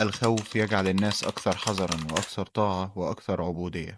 الخوف يجعل الناس أكثر حذرًا وأكثر طاعة وأكثر عبودية.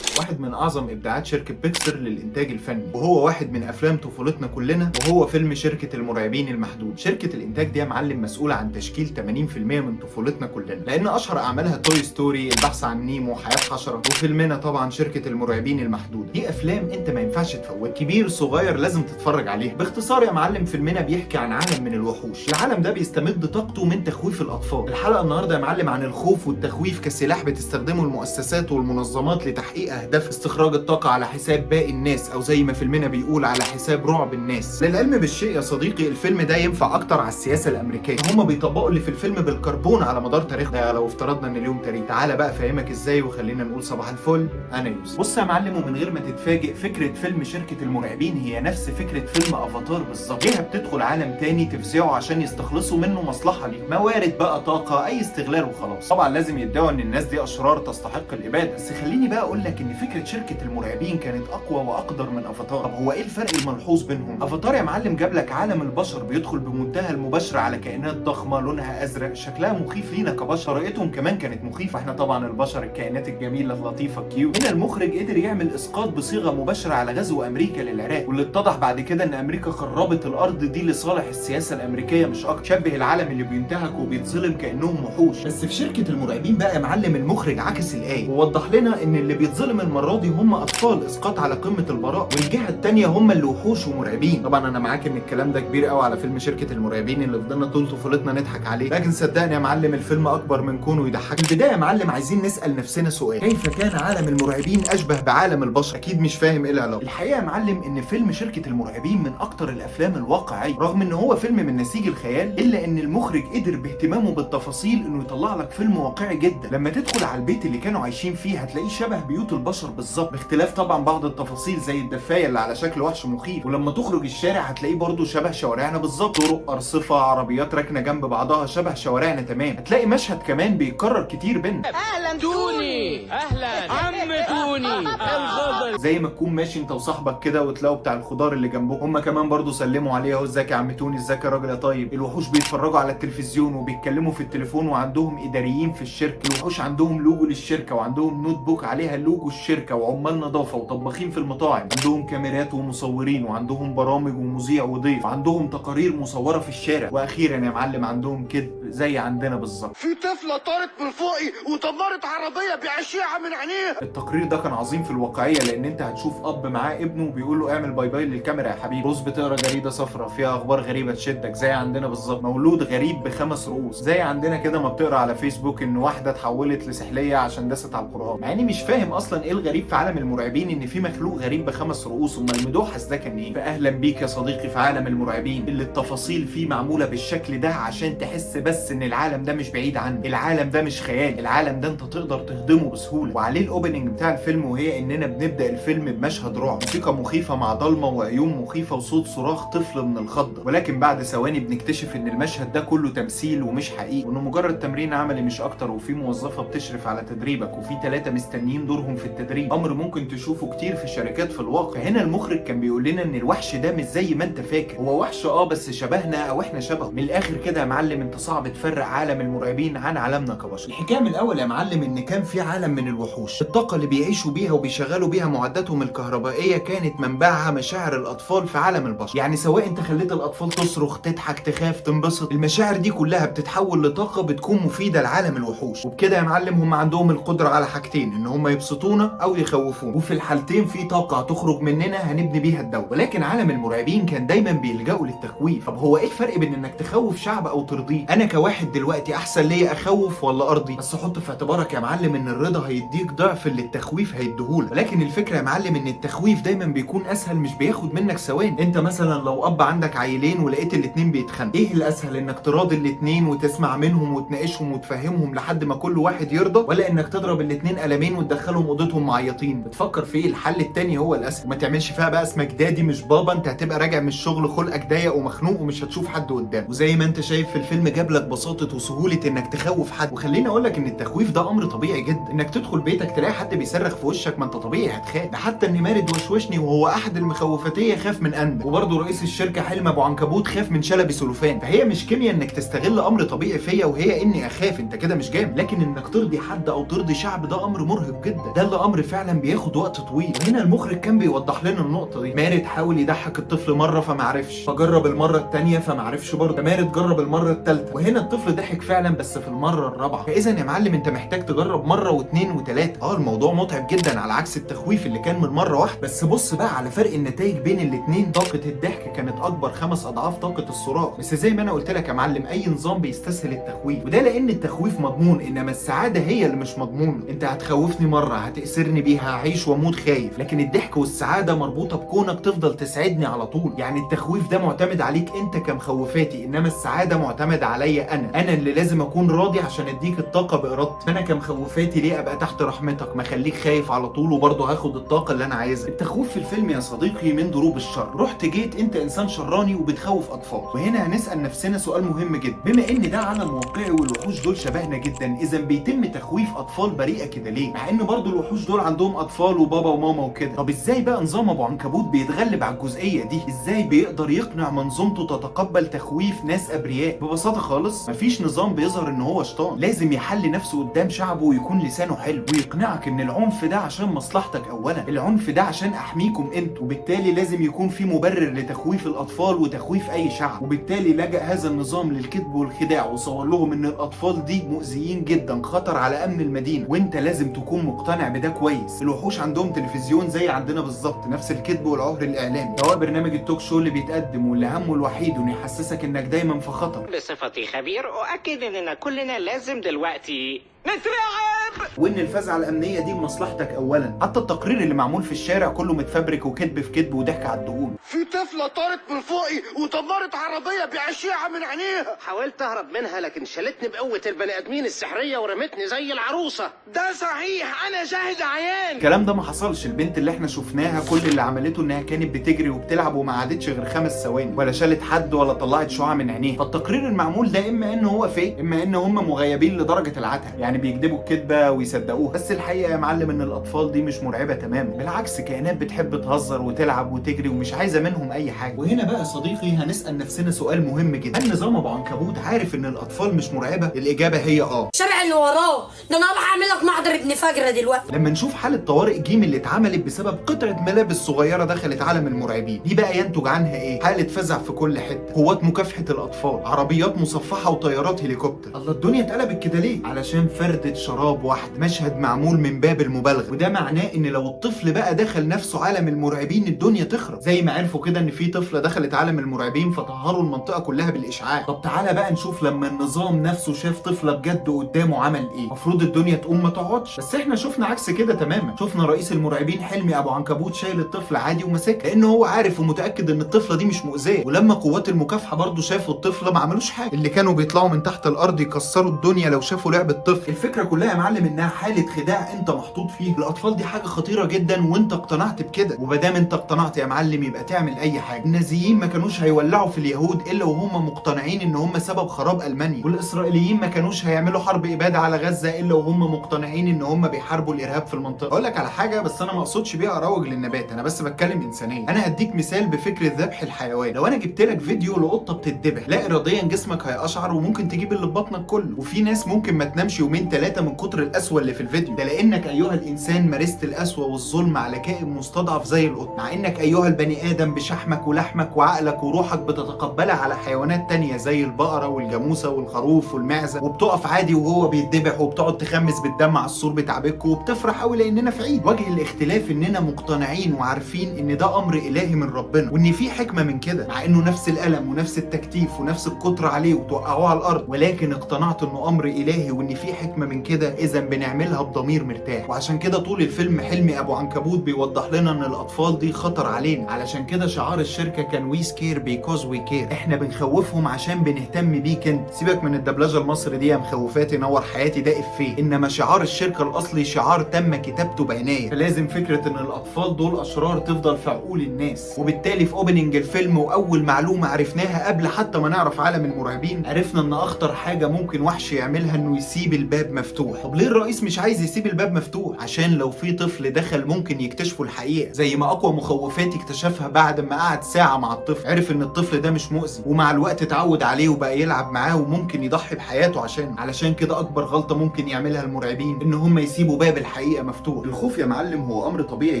واحد من اعظم ابداعات شركه بيكسر للانتاج الفني، وهو واحد من افلام طفولتنا كلنا، وهو فيلم شركه المرعبين المحدود. شركه الانتاج دي يا معلم مسؤوله عن تشكيل 80% من طفولتنا كلنا، لان اشهر اعمالها توي ستوري، البحث عن نيمو، حياه حشره، وفيلمنا طبعا شركه المرعبين المحدود. دي افلام انت ما ينفعش تفوت، كبير صغير لازم تتفرج عليها. باختصار يا معلم، فيلمنا بيحكي عن عالم من الوحوش. العالم ده بيستمد طاقته من تخويف الاطفال. الحلقه النهارده يا معلم عن الخوف والتخويف كسلاح بتستخدمه المؤسسات والمنظمات لتحقيق اهداف استخراج الطاقه على حساب باقي الناس، او زي ما فيلمنا بيقول على حساب رعب الناس. للعلم بالشيء يا صديقي، الفيلم ده ينفع اكتر على السياسه الامريكيه. هم بيطبقوا اللي في الفيلم بالكربون على مدار تاريخ ده، لو افترضنا ان اليوم تاريخ. تعالى بقى افهمك ازاي، وخلينا نقول صباح الفل. انا يوسف. بص يا معلم، ومن غير ما تتفاجئ، فكره فيلم شركه المرعبين هي نفس فكره فيلم افاتار بالظبط. جهه بتدخل عالم تاني تفزعه عشان يستخلصوا منه مصلحه ليه، موارد بقى، طاقه، اي استغلال وخلاص. طبعا لازم يدعوا ان الناس دي اشرار تستحق الاباده، بس خليني بقى اقول لك ان فكره شركه المرعبين كانت اقوى واقدر من افاتار. طب هو ايه الفرق الملحوظ بينهم؟ افاتار يا معلم جاب لك عالم البشر بيدخل بمنتهى المباشره على كائنات ضخمه لونها ازرق، شكلها مخيف لينا كبشر، طريقتهم كمان كانت مخيفه. احنا طبعا البشر الكائنات الجميله اللطيفه الكيوت. هنا المخرج قدر يعمل اسقاط بصيغه مباشره على غزو امريكا للعراق، واللي اتضح بعد كده ان امريكا خربت الارض دي لصالح السياسه الامريكيه مش اكتر. شبه العالم اللي بينتهك وبيتظلم كانهم وحوش. بس في شركه المرعبين بقى يا معلم، المخرج عكس الايه ووضح لنا ان اللي بيتظلم المره دي هم اطفال، اسقاط على قمه البراءه، والجهه الثانيه هم اللي وحوش ومرعبين. طبعا انا معاك ان الكلام ده كبير قوي على فيلم شركه المرعبين اللي فضلنا طول طفولتنا نضحك عليه، لكن صدقني يا معلم الفيلم اكبر من كونه يضحك. في البدايه يا معلم عايزين نسال نفسنا سؤال: كيف كان عالم المرعبين اشبه بعالم البشر؟ اكيد مش فاهم ايه العلاقه. الحقيقه يا معلم ان فيلم شركه المرعبين من اكتر الافلام الواقعيه، رغم ان هو فيلم من نسيج الخيال، الا ان المخرج قدر باهتمامه بالتفاصيل انه يطلع لك فيلم واقعي جدا. لما تدخل على البيت اللي كانوا عايشين فيه هتلاقيه شبه بيوت البشر بالظبط، باختلاف طبعا بعض التفاصيل زي الدفايه اللي على شكل وحش مخيف. ولما تخرج الشارع هتلاقيه برضه شبه شوارعنا بالظبط، طرق، ارصفه، عربيات راكنه جنب بعضها شبه شوارعنا تمام. هتلاقي مشهد كمان بيتكرر كتير بينا: اهلا توني، اهلا عم توني الخضر. زي ما تكون ماشي انت وصاحبك كده وتلاقوا بتاع الخضار اللي جنبهم هم كمان برضه سلموا عليه: اهو ازيك يا عم توني، ازيك يا راجل يا طيب. الوحوش بيتفرجوا على التلفزيون وبيتكلموا في التليفون، وعندهم اداريين في الشركه. الوحوش عندهم لوجو للشركه، وعندهم نوت بوك عليها لوجو الشركه، وعمال نظافه وطباخين في المطاعم، عندهم كاميرات ومصورين، وعندهم برامج ومذيع وضيف، وعندهم تقارير مصوره في الشارع، واخيرا يا معلم عندهم كذب زي عندنا بالظبط. في طفلة طارت من فوقي ودمرت عربية بأشعة من عينيها. التقرير ده كان عظيم في الواقعيه، لان انت هتشوف اب معاه ابنه وبيقول له اعمل باي باي للكاميرا يا حبيبي، روز بتقرا جريده صفراء فيها اخبار غريبه تشدك زي عندنا بالظبط، مولود غريب ب5 رؤوس زي عندنا كده، ما بتقرا على فيسبوك ان واحده اتحولت لسحليه عشان دست على القران. مع اني مش فاهم اصلا ايه الغريب في عالم المرعبين ان في مخلوق غريب ب5 رؤوس، امال المدوحس ده كان ايه؟ فاهلا بيك يا صديقي في عالم المرعبين اللي التفاصيل فيه معموله بالشكل ده عشان تحس بس ان العالم ده مش بعيد عنك، العالم ده مش خيال، العالم ده انت تقدر تهضمه بسهوله. وعليه الاوبننج بتاع الفيلم، وهي اننا بنبدا الفيلم بمشهد رعب، موسيقى مخيفه مع ضلمه وعيون مخيفه وصوت صراخ طفل من الخضه، ولكن بعد ثواني بنكتشف ان المشهد ده كله تمثيل ومش حقيقي، وانه مجرد تمرين عملي مش اكتر، وفي موظفه بتشرف على تدريبك، وفي 3 مستنيين دورهم في التدريب، امر ممكن تشوفه كتير في الشركات في الواقع. هنا المخرج كان بيقول لنا ان الوحش ده مش زي ما انت فاكر، هو وحش بس شبهنا او احنا شبهه. من الاخر كده يا معلم، انت صعب تفرق عالم المرعبين عن عالمنا كبشر. الحكايه من الاول يا معلم ان كان في عالم من الوحوش، الطاقه اللي بيعيشوا بيها وبيشغلوا بيها معداتهم الكهربائيه كانت منبعها مشاعر الاطفال في عالم البشر. يعني سواء انت خليت الاطفال تصرخ، تضحك، تخاف، تنبسط، المشاعر دي كلها بتتحول لطاقه بتكون مفيده لعالم الوحوش. وبكده يا معلم هم عندهم القدره على حاجتين: ان هم يبسطونا او يخوفونا، وفي الحالتين في طاقه هتخرج مننا هنبني بيها الدوله. ولكن عالم المرعبين كان دايما بيلجأوا للتخويف. طب هو ايه الفرق بين انك تخوف شعب او ترضيه؟ انا كواحد دلوقتي احسن ليا اخوف ولا ارضي؟ بس حط في اعتبارك يا معلم ان الرضا هيديك ضعف اللي التخويف هيديهولك. ولكن الفكره يا معلم ان التخويف دايما بيكون اسهل، مش بياخد منك ثواني. انت مثلا لو اب عندك عيلين ولقيت الاتنين بيتخانقوا، ايه الاسهل؟ انك تراضي الاتنين وتسمع منهم وتناقشهم وتفهمهم لحد ما كل واحد يرضى، ولا انك تضرب الاتنين قلمين وتدخلهم اوضتهم لقيتهم معيطين، بتفكر في ايه؟ الحل التاني هو الاسهل، وما تعملش فيها بقى اسمك دادي مش بابا، انت هتبقى راجع من الشغل خلقك ضيق ومخنوق ومش هتشوف حد قدامك. وزي ما انت شايف في الفيلم جاب لك بساطه وسهوله انك تخوف حد. وخليني اقول لك ان التخويف ده امر طبيعي جدا، انك تدخل بيتك تلاقي حد بيصرخ في وشك، ما انت طبيعي هتخاف. ده حتى ان مارد وشوشني وهو احد المخوفتيه خاف من انبا، وبرضه رئيس الشركه حلمي ابو عنكبوت خاف من شلبي سلوفان. فهي مش كيمياء انك تستغل امر طبيعي فيا وهي اني اخاف، انت كده مش جامد. لكن انك ترضي حد او ترضي شعب ده امر مرهق جدا، ده اللي امر فعلا بياخد وقت طويل. وهنا المخرج كان بيوضح لنا النقطه دي. مارد حاول يضحك الطفل مره فما عرفش، فجرب المره الثانيه فما عرفش برضه، مارد جرب المره الثالثه، وهنا الطفل ضحك فعلا بس في المره الرابعه. فاذا يا معلم انت محتاج تجرب مره واثنين وثلاثه. الموضوع متعب جدا على عكس التخويف اللي كان من مره واحده. بس بص بقى على فرق النتائج بين الاثنين، طاقه الضحك كانت اكبر 5 اضعاف طاقه الصراخ. بس زي ما انا قلت لك يا معلم، اي نظام بيستسهل التخويف، وده لان التخويف مضمون، انما السعاده هي اللي مش مضمونه. انت هتخوفني مره هتأسرني بيها، هعيش واموت خايف. لكن الضحك والسعاده مربوطه بكونك تفضل تسعدني على طول. يعني التخويف ده معتمد عليك انت كمخوفاتي، انما السعاده معتمده عليا انا اللي لازم اكون راضي عشان اديك الطاقه بارادتي. انا كمخوفاتي ليه ابقى تحت رحمتك؟ ما خليك خايف على طول وبرضه هاخد الطاقه اللي انا عايزها. التخويف في الفيلم يا صديقي من ضروب الشر. رحت جيت انت انسان شراني وبتخوف اطفال، وهنا هنسال نفسنا سؤال مهم جدا. بما ان ده عالم واقعي والوحوش دول شبهنا جدا، اذا بيتم تخويف اطفال بريئه كده ليه؟ مع ان برضه الوحوش دول عندهم اطفال وبابا وماما وكده. طب ازاي بقى نظام ابو عنكبوت بيتغلب على الجزئيه دي؟ ازاي بيقدر يقنع منظومته تتقبل تخويف ناس ابرياء؟ ببساطه خالص مفيش نظام بيظهر ان هو شيطان، لازم يحل نفسه قدام شعبه ويكون لسانه حلو ويقنعك ان العنف ده عشان مصلحتك اولا، العنف ده عشان احميكم انتوا، وبالتالي لازم يكون في مبرر لتخويف الاطفال وتخويف اي شعب. وبالتالي لجأ هذا النظام للكذب والخداع وصور لهم ان الاطفال دي مؤذيين جدا، خطر على امن المدينه، وانت لازم تكون مقتنع بده كويس. الوحوش عندهم تلفزيون زي عندنا بالظبط، نفس الكذب والعهر الاعلامي، سواء برنامج التوك شو اللي بيتقدم واللي همه الوحيد انه يحسسك انك دايما في خطر. بصفتي خبير أؤكد أننا كلنا لازم دلوقتي نترعب، وان الفزعه الامنيه دي لمصلحتك اولا. حتى التقرير اللي معمول في الشارع كله متفبرك وكذب في كذب وضحك على الدهون. في طفلة طارت من فوقي ودمرت عربية بأشعة من عينيها. حاولت أهرب منها لكن شالتني بقوة البني آدمين السحرية ورمتني زي العروسة. ده صحيح، انا شاهد عيان. الكلام ده ما حصلش. البنت اللي احنا شفناها كل اللي عملته انها كانت بتجري وبتلعب وما قعدتش غير 5 ثواني، ولا شالت حد ولا طلعت شعاع من عينيها. فالتقرير المعمول ده اما ان هو فيك، اما ان هم مغيبين لدرجه العته، يعني بيكذبوا الكذبه ويصدقوها. بس الحقيقه يا معلم ان الاطفال دي مش مرعبه تماما، بالعكس كائنات بتحب تهزر وتلعب وتجري ومش عايزه منهم اي حاجه. وهنا بقى صديقي هنسال نفسنا سؤال مهم جدا، هل نظام ابو عنكبوت عارف ان الاطفال مش مرعبه؟ الاجابه هي شارع اللي وراه ده، انا راح اعمل لك محضر ابن فجره دلوقتي. لما نشوف حاله طوارئ جيم اللي اتعملت بسبب قطعه ملابس صغيره دخلت عالم المرعبين دي، بقى ينتج عنها ايه؟ حاله فزع في كل حته، قوات مكافحه الاطفال، عربيات مصفحه وطيارات هليكوبتر. الله، الدنيا اتقلبت كده ليه؟ علشان فردة شراب واحد، مشهد معمول من باب المبالغه. وده معناه ان لو الطفل بقى دخل نفسه عالم المرعبين الدنيا تخرب. زي ما عرفوا كده ان في طفله دخلت عالم المرعبين فطهروا المنطقه كلها بالاشعاع. طب تعالى بقى نشوف لما النظام نفسه شاف طفله بجد قدامه عمل ايه. المفروض الدنيا تقوم ما تقعدش، بس احنا شفنا عكس كده تماما. شفنا رئيس المرعبين حلمي ابو عنكبوت شايل الطفل عادي وماسكها، لانه هو عارف ومتاكد ان الطفله دي مش مؤذيه. ولما قوات المكافحه برضو شافوا الطفله ما عملوش حاجه، اللي كانوا بيطلعوا من تحت الارض يكسروا الدنيا لو شافوا لعبه طفل. الفكره كلها يا معلم انها حاله خداع انت محطوط فيه. الاطفال دي حاجه خطيره جدا وانت اقتنعت بكده، ومادام انت اقتنعت يا معلم يبقى تعمل اي حاجه. النازيين ما كانوش هيولعوا في اليهود الا وهم مقتنعين ان هم سبب خراب المانيا، والاسرائيليين ما كانوش هيعملوا حرب اباده على غزه الا وهم مقتنعين ان هم بيحاربوا الارهاب في المنطقه. اقول لك على حاجه، بس انا ما اقصدش بيها اروج للنبات، انا بس بتكلم انسانيا. انا هديك مثال بفكره ذبح الحيوان. لو انا جبت لك فيديو لقطه بتتذبح، لا اراديا جسمك هيقشعر وممكن تجيب اللي في بطنك كله، وفي ناس ممكن ما تنامش يومين 3 من كتر القسوه اللي في الفيديو ده، لانك ايها الانسان مارست القسوه والظلم على كائن مستضعف زي القط، مع انك ايها البني ادم بشحمك ولحمك وعقلك وروحك بتتقبلها على حيوانات تانية زي البقره والجاموسه والخروف والمعزه، وبتقف عادي وهو بيتذبح وبتقعد تخمس بالدم على السور بتاع بيتكم وبتفرح قوي لاننا في عيد. وجه الاختلاف اننا مقتنعين وعارفين ان ده امر الهي من ربنا وان في حكمه من كده، مع انه نفس الالم ونفس التكتيف ونفس القطر عليه وتوقعوه على الارض، ولكن اقتنعت انه امر الهي وان في حكمه من كده. اذا اذا بنعملها بضمير مرتاح. وعشان كده طول الفيلم حلمي ابو عنكبوت بيوضح لنا ان الاطفال دي خطر علينا، علشان كده شعار الشركه كان وي سكير بيكوز وي كير، احنا بنخوفهم عشان بنهتم بيك انت. سيبك من الدبلجه المصري دي يا مخوفاتي نور حياتي ده افيه، انما شعار الشركه الاصلي شعار تم كتابته بعنايه. فلازم فكره ان الاطفال دول اشرار تفضل في عقول الناس. وبالتالي في اوبننج الفيلم واول معلومه عرفناها قبل حتى ما نعرف عالم المرعبين، عرفنا ان اخطر حاجه ممكن وحش يعملها انه يسيب الباب مفتوح. طب ليه الرئيس مش عايز يسيب الباب مفتوح؟ عشان لو في طفل دخل ممكن يكتشفوا الحقيقه، زي ما اقوى مخوفاتي اكتشفها بعد ما قعد ساعه مع الطفل. عرف ان الطفل ده مش مؤذي، ومع الوقت اتعود عليه وبقى يلعب معاه وممكن يضحي بحياته علشان كده اكبر غلطه ممكن يعملها المرعبين ان هم يسيبوا باب الحقيقه مفتوح. الخوف يا معلم هو امر طبيعي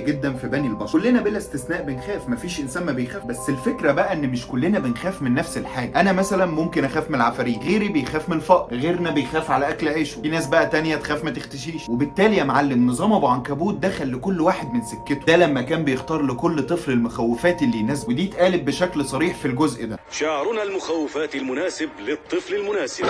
جدا في بني البشر، كلنا بلا استثناء بنخاف، مفيش انسان ما بيخاف. بس الفكره بقى ان مش كلنا بنخاف من نفس الحاجه. انا مثلا ممكن اخاف من العفاريت، غيري بيخاف من الفقر، غيرنا بيخاف على اكل عيشه، في ناس بقى تانية تخاف ما تختشيش. وبالتالي يا معلم نظام ابو عنكبوت دخل لكل واحد من سكته. ده لما كان بيختار لكل طفل المخوفات اللي يناسبه، ودي اتقالت بشكل صريح في الجزء ده. شعارنا المخوفات المناسب للطفل المناسب.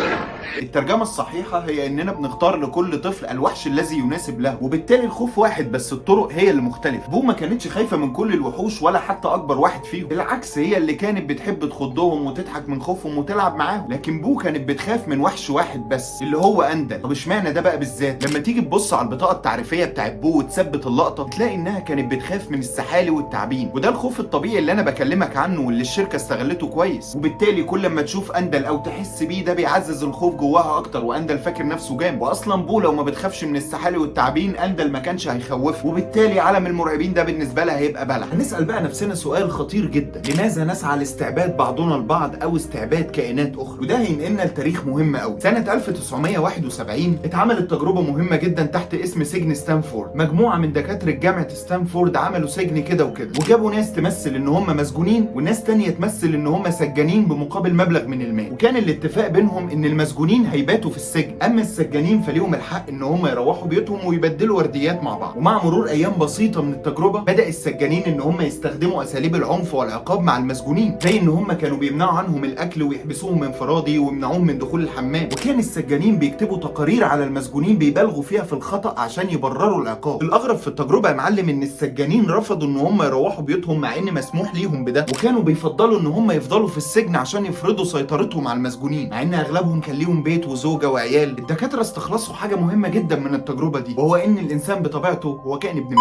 الترجمه الصحيحه هي اننا بنختار لكل طفل الوحش الذي يناسب له، وبالتالي الخوف واحد بس الطرق هي اللي مختلفه. بو ما كانتش خايفه من كل الوحوش ولا حتى اكبر واحد فيهم، بالعكس هي اللي كانت بتحب تخضهم وتضحك من خوفهم وتلعب معاهم. لكن بو كانت بتخاف من وحش واحد بس اللي هو اندل. طب اشمعنى ده بقى بالذات؟ لما تيجي تبص على البطاقه التعريفيه بتاعت بو وتثبت اللقطه تلاقي انها كانت بتخاف من السحالي والتعابين، وده الخوف الطبيعي اللي انا بكلمك عنه واللي الشركه استغلته كويس. وبالتالي كل ما تشوف اندل او تحس بيه ده بيعزز الخوف جواها اكتر، واندل فاكر نفسه جامد. واصلا بو لو ما بتخافش من السحالي والتعابين اندل ما كانش هيخوفه، وبالتالي عالم المرعبين ده بالنسبه لها هيبقى بلع. هنسال بقى نفسنا سؤال خطير جدا، لماذا نسعى لاستعباد بعضنا البعض او استعباد كائنات اخرى؟ وده هينقلنا لتاريخ مهم قوي. سنه 1971 اتعملت تجربه مهمه جدا تحت اسم سجن ستانفورد. مجموعه من دكاتره جامعه ستانفورد عملوا سجن كده وكده، وجابوا ناس تمثل ان هم مسجونين وناس تانية تمثل ان هم سجانين بمقابل مبلغ من المال. وكان الاتفاق بينهم ان المسجونين هيباتوا في السجن، اما السجانين فليهم الحق ان هم يروحوا بيوتهم ويبدلوا ورديات مع بعض. ومع مرور ايام بسيطه من التجربه بدا السجانين ان هم يستخدموا اساليب العنف والعقاب مع المسجونين، زي ان هم كانوا بيمنعوا عنهم الاكل ويحبسوهم انفرادي ويمنعوهم من دخول الحمام. وكان السجانين بيكتبوا تقارير على المسجونين بيبالغوا فيها في الخطا عشان يبرروا العقاب. الاغرب في التجربه يا معلم ان السجانين رفضوا ان هم يروحوا بيوتهم مع ان مسموح ليهم بده، وكانوا بيفضلوا ان هم يفضلوا في السجن عشان يفرضوا سيطرتهم على المسجونين، مع ان اغلبهم كان ليهم بيت وزوجه وعيال. الدكاتره استخلصوا حاجه مهمه جدا من التجربه دي، وهو ان الانسان بطبيعته هو كائن ابن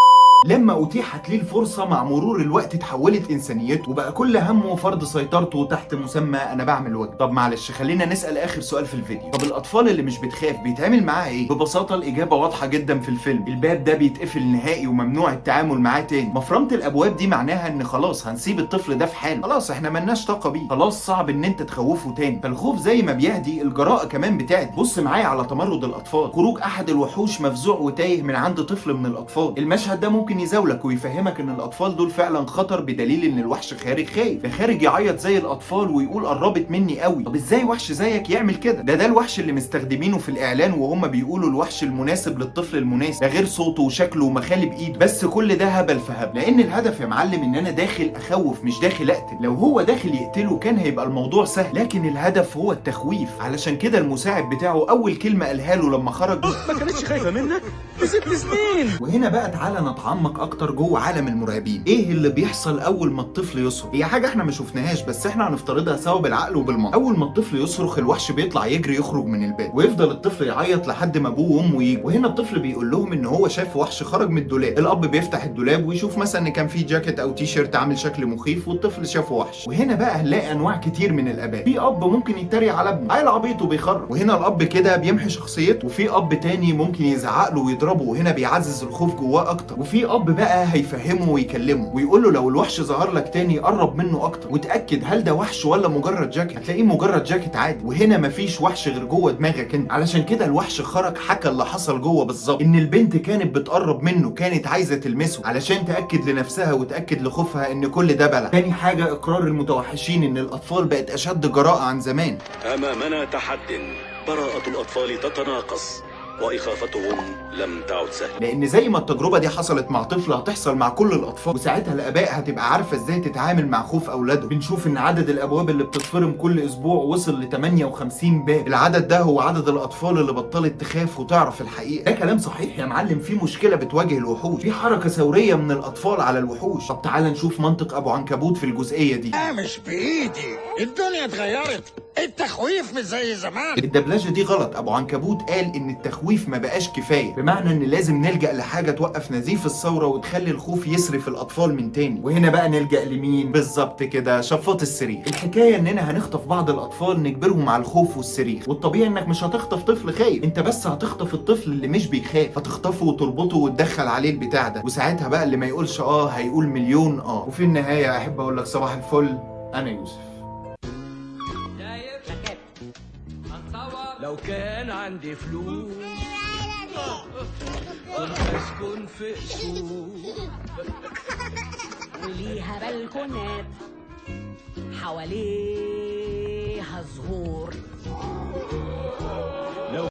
لما اتيحت ليه الفرصه مع مرور الوقت اتحولت انسانيته وبقى كل همه فرض سيطرته تحت مسمى انا بعمل وجه. طب معلش خلينا نسال اخر سؤال في الفيديو، طب الاطفال اللي مش بتخاف بيتعامل معاها ايه؟ ببساطه الاجابه واضحه جدا في الفيلم، الباب ده بيتقفل نهائي وممنوع التعامل معاه تاني. مفرمه الابواب دي معناها ان خلاص هنسيب الطفل ده في حاله، خلاص احنا ملناش طاقه بيه، خلاص صعب ان انت تخوفه تاني. فالخوف زي ما بيهدي الجراءه كمان بتعدي. بص معايا على تمرد الاطفال، خروج احد الوحوش مفزوع وتايه من عند طفل من الاطفال. المشهد ده ممكن يزاولك ويفهمك ان الاطفال دول فعلا خطر، بدليل ان الوحش خارج خايف، فخارج يعيط زي الاطفال ويقول قربت مني قوي. طب ازاي وحش زيك يعمل كده؟ ده الوحش اللي مستخدمينه في الاعلان وهم بيقولوا الوحش المناسب للطفل المناسب، ده غير صوته وشكله ومخالب ايده. بس كل ده هبل في هبل، لان الهدف يا معلم ان انا داخل اخوف مش داخل اقتل. لو هو داخل يقتله كان هيبقى الموضوع سهل، لكن الهدف هو التخويف. علشان كده المساعد بتاعه اول كلمه قالها له لما خرج ما كانتش خايفه منك في 6 سنين. وهنا بقى تعالى نتعمق اكتر جوه عالم المرعبين. ايه اللي بيحصل اول ما الطفل يصرخ؟ هي حاجه احنا ما شفناهاش بس احنا هنفترضها سوا بالعقل وبالمنطق. اول ما الطفل يصرخ الوحش بيطلع يجري يخرج من الباب، ويفضل الطفل يعيط لحد ما ابوه وامه يجوا. وهنا الطفل بيقول لهم ان هو شاف وحش خرج من الدولاب. الاب بيفتح الدولاب ويشوف مثلا ان كان فيه جاكيت او تي شيرت عامل شكل مخيف والطفل شافه وحش. وهنا بقى هنلاقي انواع كتير من الاباء. في اب ممكن يتريق على ابنه، عيل عبيط وبيخرج، وهنا الاب كده بيمحي شخصيته. وفي اب تاني ممكن يزعق له ويضربه، وهنا بيعزز الخوف جواه اكتر. وفي اب بقى هيفهمه ويكلمه ويقول له لو الوحش ظهر لك تاني قرب منه اكتر وتاكد هل ده وحش ولا مجرد جاكيت. هتلاقيه مجرد جاكيت عادي، وهنا مفيش وحش غير جوه دماغك انت. علشان كده الوحش خرج حكى اللي حصل جوه بالظبط، ان البنت كانت بتقرب منه، كانت عايزه تلمسه علشان تاكد لنفسها وتاكد لخوفها ان كل ده بلع. تاني حاجه اقرار المتوحشين ان الاطفال بقت اشد جراءه عن زمان. أمامنا تحد، براءة الأطفال تتناقص، وإخافتهم لم تعد سهلة. لان زي ما التجربه دي حصلت مع طفل هتحصل مع كل الاطفال، وساعتها الاباء هتبقى عارفه ازاي تتعامل مع خوف اولاده. بنشوف ان عدد الابواب اللي بتتفرم كل اسبوع وصل ل 58 باب. العدد ده هو عدد الاطفال اللي بطلت تخاف وتعرف الحقيقه. ده كلام صحيح يا معلم، في مشكله بتواجه الوحوش، في حركه ثوريه من الاطفال على الوحوش. طب تعال نشوف منطق ابو عنكبوت في الجزئيه دي. مش بايدي، الدنيا اتغيرت، التخويف مش زي زمان. الدبلجه دي غلط. ابو عنكبوت قال ان التخويف ما بقاش كفايه، بمعنى ان لازم نلجأ لحاجه توقف نزيف الثوره وتخلي الخوف يسرف الاطفال من تاني. وهنا بقى نلجأ لمين بالظبط كده؟ شفاط الصريخ. الحكايه اننا هنخطف بعض الاطفال نجبرهم على الخوف والصريخ، والطبيعي انك مش هتخطف طفل خايف، انت بس هتخطف الطفل اللي مش بيخاف، هتخطفه وتربطه وتدخل عليه البتاع ده، وساعتها بقى اللي ما يقولش هيقول مليون وفي النهايه احب اقول لك صباح الفل، انا يوسف. لو كان عندي فلوس كنت اسكن في قصور وليها بلكونات حواليها زهور